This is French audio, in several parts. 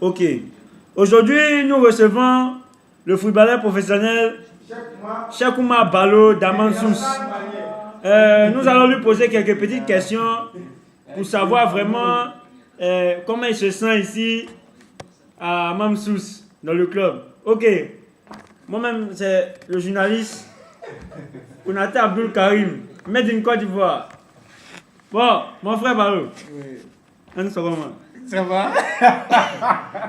Ok. Aujourd'hui, nous recevons le footballeur professionnel Cheikh Oumar Ballo d'Amansous. Nous allons lui poser quelques petites questions pour savoir vraiment comment il se sent ici à Amansous, dans le club. Ok. Moi-même, c'est le journaliste Konaté Abdul Karim, Made in Côte d'Ivoire. Bon, mon frère Ballo. Oui. Un second. Ça va?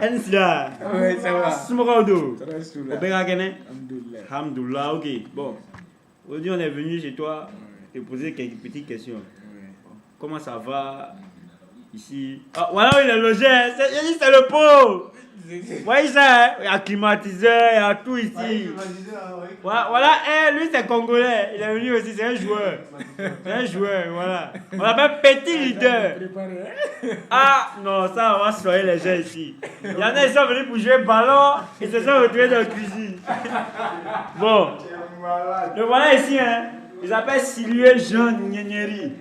Un sida. Oui, ça va. Sumrodo. Ça va, Soula. Obéra Kene. Alhamdoulilah. Alhamdoulilah, ok. Bon. Aujourd'hui, on est venu chez toi te poser quelques petites questions. Oui. Comment ça va ici? Ah, voilà où il est logé. C'est le pot. Vous voyez ça? Il y a climatiseur, il y a tout ici. Voilà, lui c'est congolais. Il est venu aussi, c'est un joueur. C'est un joueur, voilà. On l'appelle petit leader. Ah non, ça on va soigner les gens ici. Il y en a qui sont venus pour jouer ballon et se sont retrouvés dans la cuisine. Bon, le voilà ici, hein. Il s'appelle Sylvie Jean Nieneri.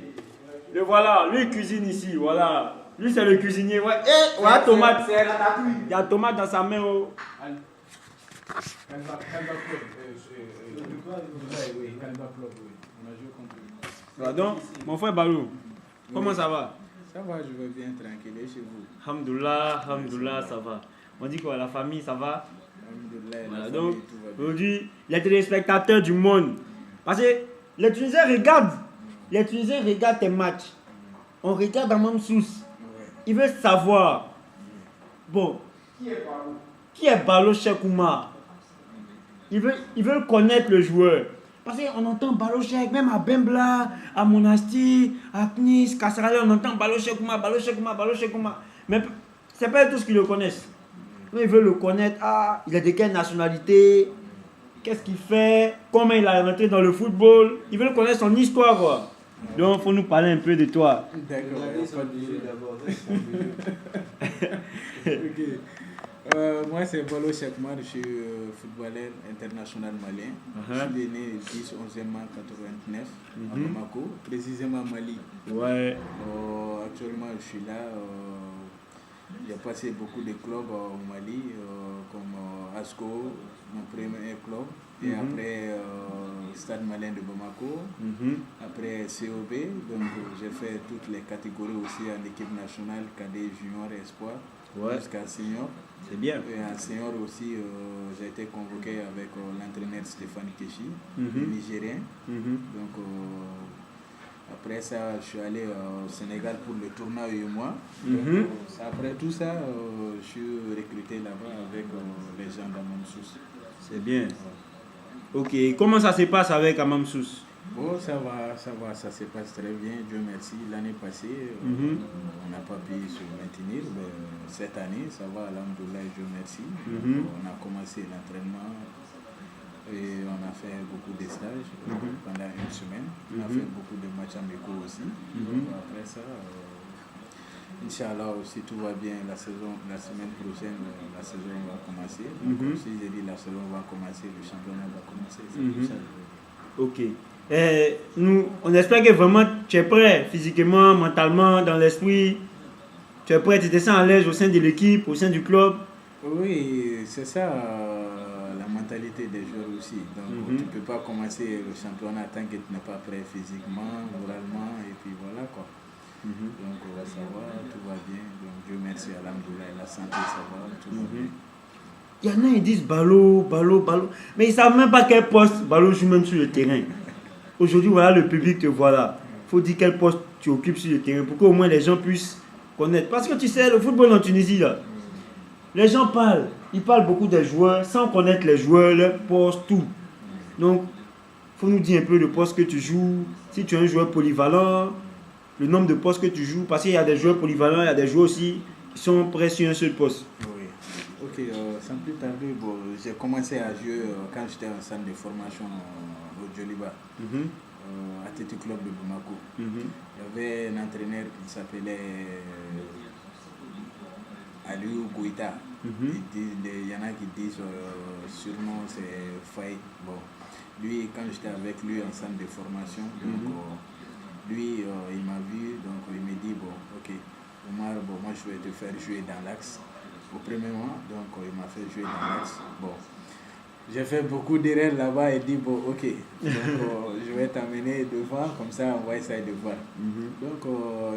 Le voilà, lui il cuisine ici, voilà. Lui c'est le cuisinier. Ouais. Et voilà tomate. Il y a tomate dans sa main. Oh. Voilà, donc, mon frère Ballo, comment ça va? Ça va, je vais bien tranquille chez vous. Alhamdoulilah, alhamdoulilah, ça va. On dit quoi, la famille, ça va? Alhamdoulilah, Voilà, la donc, famille, tout va bien. aujourd'hui, les téléspectateurs du monde. Parce que les Tunisiens regardent tes matchs. On regarde Amansous. Ouais. Ils veulent savoir. Bon, qui est Ballo Cheikh Oumar? Ils veulent connaître le joueur. Parce qu'on entend Ballo Cheikh, même à Bembla, à Monastir, à Knis, Kasserale, on entend Ballo Cheikh Oumar, Ballo Cheikh Oumar, Ballo Cheikh Oumar. Mais c'est pas tous qui le connaissent. Mais ils veulent le connaître. Ah, il est de quelle nationalité? Qu'est-ce qu'il fait? Comment il a rentré dans le football? Ils veulent connaître son histoire, quoi. Donc, il faut nous parler un peu de toi. D'accord. Ok. Moi, c'est Ballo Cheikh Oumar, je suis footballeur international malien. Je suis né le 10-11 mars 89 à Bamako, précisément Mali. Ouais. Actuellement, je suis là. J'ai passé beaucoup de clubs au Mali, comme ASCO, mon premier club. Et après, Stade Malien de Bamako. Après, COB. Donc, j'ai fait toutes les catégories aussi en équipe nationale, cadet, junior, espoir, jusqu'à senior. C'est bien. Et en senior aussi, j'ai été convoqué avec l'entraîneur Stéphane Keshi, nigérien. Donc, après ça, je suis allé au Sénégal pour le tournoi UEMOA. Après tout ça, je suis recruté là-bas avec les gens d'Amansous. C'est bien. Ok, comment ça se passe avec Amansous? Bon, ça se passe très bien, Dieu merci. L'année passée, on n'a pas pu se maintenir, mais cette année, ça va, alhamdoulilah, Dieu merci. On a commencé l'entraînement et on a fait beaucoup de stages pendant une semaine. On a fait beaucoup de matchs amicaux aussi. Après ça, Inch'Allah, si tout va bien, la semaine prochaine, la saison va commencer. Donc, si j'ai dit la saison va commencer, le championnat va commencer. C'est ça. Ok. Nous, on espère que vraiment tu es prêt physiquement, mentalement, dans l'esprit. Tu es prêt, tu te sens à l'aise au sein de l'équipe, au sein du club. Oui, c'est ça la mentalité des joueurs aussi. Donc tu ne peux pas commencer le championnat tant que tu n'es pas prêt physiquement, moralement, et puis voilà quoi. Donc ça va, tout va bien. Donc Dieu merci, alhamdoulilah, la santé ça va, tout va bien. Il y en a qui disent Ballo, mais ils ne savent même pas quel poste Ballo joue même sur le terrain. Aujourd'hui, voilà le public te voit là. Il faut dire quel poste tu occupes sur le terrain pour qu'au moins les gens puissent connaître. Parce que tu sais, le football en Tunisie, là, les gens parlent. Ils parlent beaucoup des joueurs sans connaître les joueurs, leur poste, tout. Donc, il faut nous dire un peu le poste que tu joues. Si tu es un joueur polyvalent, le nombre de postes que tu joues. Parce qu'il y a des joueurs polyvalents, il y a des joueurs aussi qui sont prêts sur un seul poste. Oui. Ok, sans plus tarder, bon, j'ai commencé à jouer quand j'étais en centre de formation au Djoliba, Athletic Club de Bamako. Il y avait un entraîneur qui s'appelait Aliou Goïta. Il y en a qui disent surnom c'est Faye. Bon, lui, quand j'étais avec lui en centre de formation, donc, lui, il m'a vu, donc il me dit bon, ok, Omar, bon, moi je vais te faire jouer dans l'axe. au premier mois, donc il m'a fait jouer dans l'Axe. Bon, j'ai fait beaucoup d'erreurs là-bas et dit bon, ok, donc, je vais t'amener devant, comme ça on va essayer de voir. Donc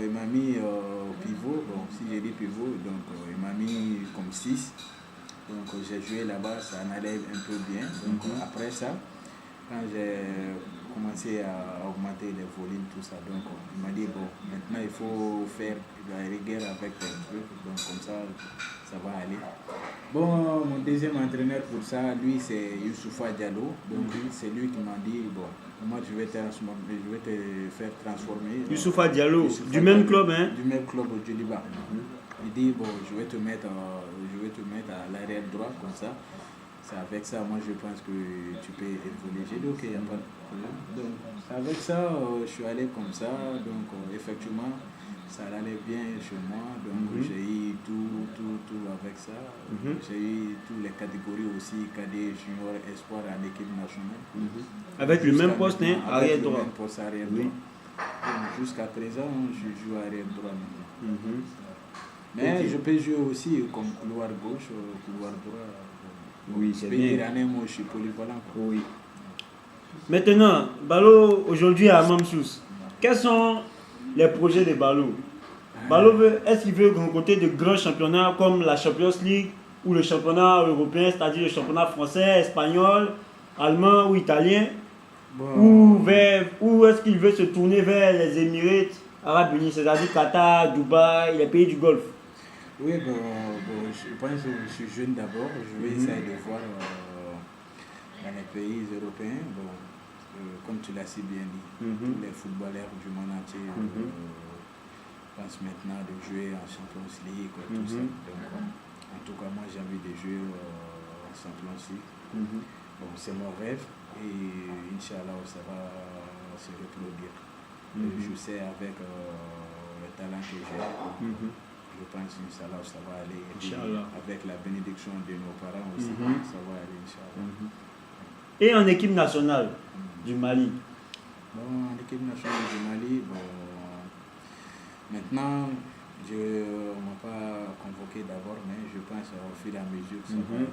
il m'a mis au pivot, bon, si j'ai dit pivot, donc il m'a mis comme 6. Donc j'ai joué là-bas, ça en allait un peu bien. Donc après ça, quand j'ai commencé à augmenter les volumes, tout ça, donc il m'a dit bon, maintenant il faut faire la rigueur avec tes trucs, donc comme ça va aller. Bon, mon deuxième entraîneur pour ça, lui c'est Youssoufa Diallo, donc c'est lui qui m'a dit bon, moi je vais te faire transformer. Youssoufa Diallo, du même club, hein? Du même club au Djoliba. Il dit bon, je vais te mettre à l'arrière droit comme ça. C'est avec ça, moi je pense que tu peux évoluer. J'ai dit ok, il n'y a pas de problème. Donc avec ça, je suis allé comme ça. Donc effectivement, ça allait bien chez moi. Donc j'ai eu tout avec ça. J'ai eu toutes les catégories aussi, cadet, junior, espoir en équipe nationale. Avec le même poste, hein, arrière droit. Le même poste arrière droit. Jusqu'à présent, je joue arrière droit maintenant. Mais je peux jouer aussi comme couloir gauche, couloir droit. Oui, c'est bien. Moi, je suis polyvalent. Oui. Maintenant, Balo, aujourd'hui à Mamsous, quels sont les projets de Balo? Balo, est-ce qu'il veut rencontrer de grands championnats comme la Champions League ou le championnat européen, c'est-à-dire le championnat français, espagnol, allemand ou italien? Bon. Ou est-ce qu'il veut se tourner vers les Émirats Arabes Unis, c'est-à-dire Qatar, Dubaï, les pays du Golfe? Oui, je pense que je suis jeune d'abord. Je vais essayer de voir dans les pays européens. Bon, comme tu l'as si bien dit, tous les footballeurs du monde entier pensent maintenant de jouer en Champions League, tout ça. Donc, en tout cas, moi j'ai envie de jouer en Champions League. Bon, c'est mon rêve et Inch'Allah, ça va se reproduire. Je sais avec le talent que j'ai. Je pense que ça va aller. Avec la bénédiction de nos parents aussi, ça va aller, Inch'Allah. Et en équipe nationale du Mali? Bon, en équipe nationale du Mali, maintenant, on ne m'a pas convoqué d'abord, mais je pense au fur et à mesure que ça va aller.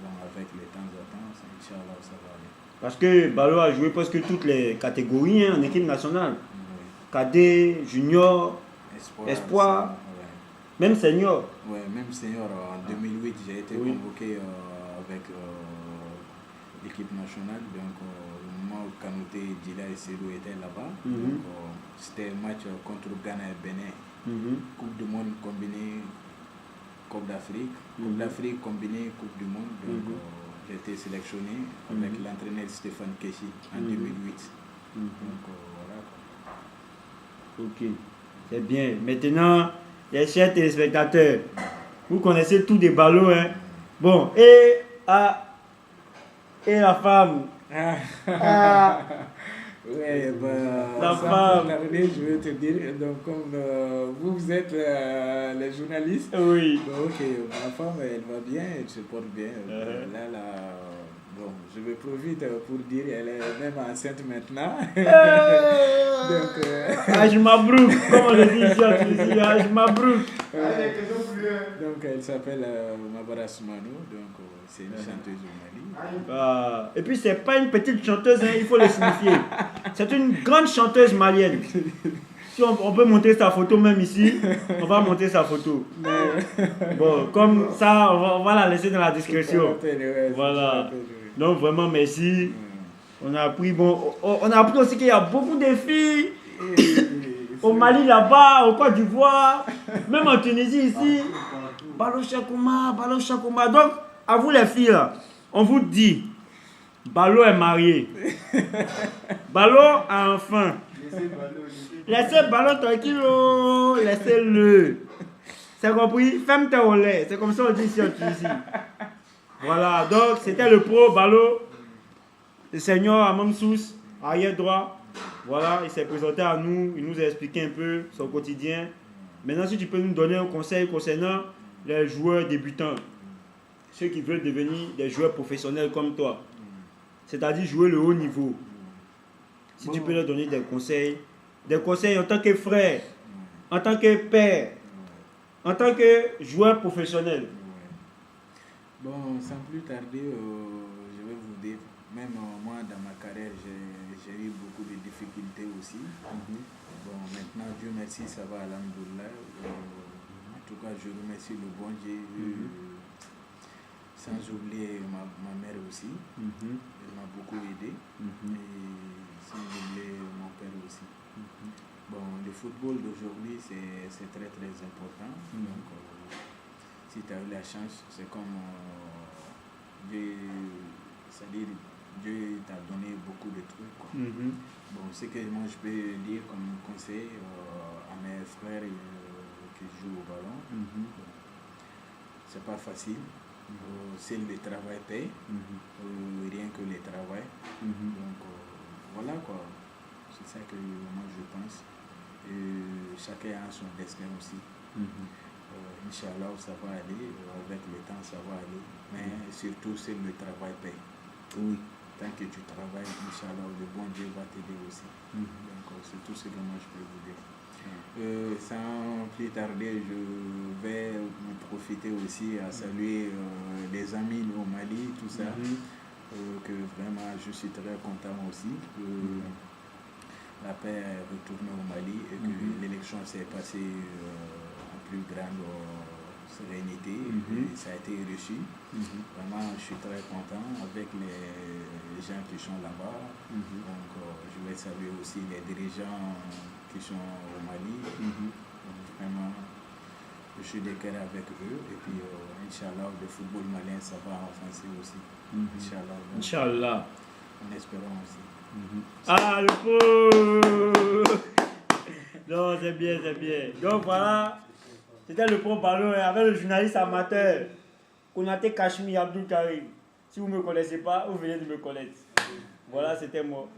Bon, avec les temps à temps, Inch'Allah, ça va aller. Parce que Balo a joué presque toutes les catégories en équipe nationale. Cadet, junior, espoir. Même senior? Oui, même senior. En 2008, j'ai été convoqué avec l'équipe nationale. Donc, moi, Kanouté, Djila et Sedou étaient là-bas. Donc, c'était un match contre Ghana et Bénin. Coupe du monde combinée, Coupe d'Afrique. Coupe d'Afrique combinée, Coupe du monde. Donc, j'ai été sélectionné avec l'entraîneur Stéphane Keshi en 2008. Donc, voilà. Ok, c'est bien. Maintenant, les chers téléspectateurs, vous connaissez tout des ballots, hein? Bon, et la femme. Oui, la femme. Je vais te dire, donc comme vous êtes les journalistes, oui. Ok, ma femme, elle va bien, elle se porte bien. Bon, je vais profiter pour dire, elle est même enceinte maintenant. Donc, je m'abrouk, comme on le dit ici en Tunisie, je m'abrouk. Donc, elle s'appelle Mabara Soumanou, donc c'est une chanteuse au Mali. Et puis, c'est pas une petite chanteuse, hein, il faut le signifier. C'est une grande chanteuse malienne. Si on peut montrer sa photo même ici, on va montrer sa photo. Bon, comme ça, on va la laisser dans la description. Voilà. Donc vraiment merci. On a appris on a appris aussi qu'il y a beaucoup de filles au Mali là-bas, au Côte d'Ivoire, même en Tunisie ici. Balo Chakouma. Donc à vous les filles là, on vous dit, Balo est marié. Balo a un enfant. Laissez Balo tranquille, laissez-le. C'est compris? Ferme tes relais. C'est comme ça on dit ici en Tunisie. Voilà, donc c'était le pro Balo, le seigneur à Mamsous, arrière droit. Voilà, il s'est présenté à nous, il nous a expliqué un peu son quotidien. Maintenant, si tu peux nous donner un conseil concernant les joueurs débutants, ceux qui veulent devenir des joueurs professionnels comme toi, c'est-à-dire jouer le haut niveau. Si tu peux leur donner des conseils en tant que frère, en tant que père, en tant que joueur professionnel. Bon, sans plus tarder, je vais vous dire, même moi dans ma carrière, j'ai eu beaucoup de difficultés aussi. Bon, maintenant, Dieu merci, ça va, alhamdoulilah. En tout cas, je remercie le bon Dieu, sans oublier ma mère aussi. Elle m'a beaucoup aidé. Et sans oublier mon père aussi. Bon, le football d'aujourd'hui, c'est très très important. Donc, si tu as eu la chance, c'est comme Dieu, c'est-à-dire Dieu t'a donné beaucoup de trucs, quoi. Bon, ce que moi je peux dire comme conseil à mes frères qui jouent au ballon, c'est pas facile. C'est le travail paye, rien que le travail. Donc voilà quoi, c'est ça que moi je pense. Chacun a son destin aussi. Inch'Allah, ça va aller, avec le temps, ça va aller. Mais surtout, c'est le travail paye. Oui. Tant que tu travailles, Inch'Allah, le bon Dieu va t'aider aussi. Donc, c'est tout ce que moi je peux vous dire. Sans plus tarder, je vais me profiter aussi à saluer les amis au Mali, tout ça. Que vraiment, je suis très content aussi. La paix est retournée au Mali et que l'élection s'est passée en plus grande sérénité et ça a été reçu. Vraiment, je suis très content avec les gens qui sont là-bas. Donc, je vais saluer aussi les dirigeants qui sont au Mali. Donc, vraiment, je suis de cœur avec eux. Et puis, Inch'Allah, le football malien, ça va avancer aussi. Inch'Allah. Inch'Allah. En espérant aussi. Ah, le pauvre! Non, c'est bien, c'est bien. Donc voilà, c'était le bon ballon avec le journaliste amateur, Konaté Kashmi Abdul Karim. Si vous ne me connaissez pas, vous venez de me connaître. Voilà, c'était moi.